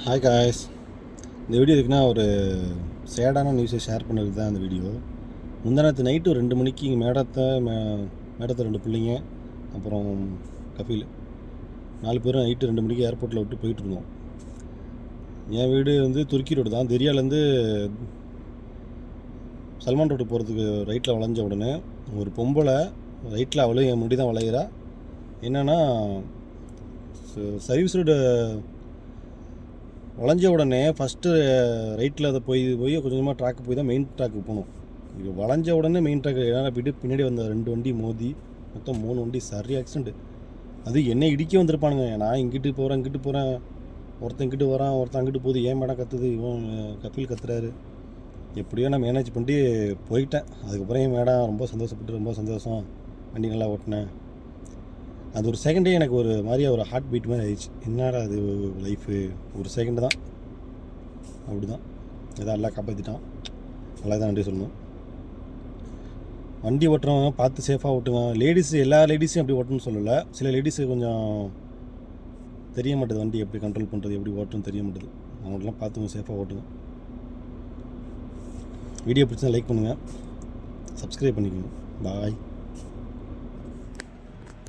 Hi guys. இந்த video இருக்குன்னா ஒரு சேடான நியூஸை ஷேர் பண்ணுறது தான் அந்த வீடியோ. முந்தானத்து நைட்டு ஒரு 2 மணிக்கு இங்கே மேடத்தை 2 பிள்ளைங்க அப்புறம் கஃபீல் 4 பேரும் நைட்டு 2 மணிக்கு ஏர்போர்ட்டில் விட்டு போயிட்டுருந்தோம். என் வீடு வந்து துருக்கி ரோடு தான். தெரியாலேருந்து சல்மான் ரோடு போகிறதுக்கு ரைட்டில் வளைஞ்ச உடனே ஒரு பொம்பளை ரைட்டில் அவளும் என் முன்னாடி தான் வளையிறா. என்னென்னா சர்வீஸ் ரோடு வளைஞ்ச உடனே ஃபஸ்ட்டு ரைட்டில் அதை போய் கொஞ்சம் கொஞ்சமாக ட்ராக்கு போய் தான் மெயின் ட்ராக்கு போகணும். இது வளைஞ்ச உடனே மெயின் ட்ராக்கு ஏன்னா போய்ட்டு பின்னாடி வந்த 2 வண்டி மோதி மொத்தம் 3 வண்டி சரி ஆக்சிடென்ட்டு. அது என்னை இடிக்க வந்திருப்பானுங்க. நான் இங்கிட்டு போகிறேன், ஒருத்தன் இங்கிட்டு வரான், ஒருத்தன் அங்கிட்டு போகுது. ஏன் மேடம் கத்துது, இவன் கஃபீல் கத்துறாரு. எப்படியோ நான் மேனேஜ் பண்ணி போயிட்டேன். அதுக்கப்புறம் என் மேடம் ரொம்ப சந்தோஷம், வண்டி நல்லா ஓட்டினேன். அது ஒரு செகண்டே எனக்கு ஒரு மாதிரியா ஒரு ஹார்ட் பீட் மாதிரி ஆயிடுச்சு. என்னடா அது லைஃபு, ஒரு செகண்டு தான், அப்படி தான் எதாவது எல்லாம் காப்பாற்றிட்டான். நல்லா தான் நன்றி சொல்லணும். வண்டி ஓட்டுறவங்க பார்த்து சேஃபாக ஓட்டுங்க. எல்லா லேடிஸையும் அப்படி ஓட்டணும்னு சொல்லலை. சில லேடிஸு கொஞ்சம் தெரிய மாட்டேது, வண்டி எப்படி கண்ட்ரோல் பண்ணுறது, எப்படி ஓட்டணும்னு தெரிய மாட்டேது. அவங்களாம் பார்த்துங்க, சேஃபாக ஓட்டுங்க. வீடியோ பிடிச்சா லைக் பண்ணுங்கள், சப்ஸ்கிரைப் பண்ணிக்கோங்க. பாய்.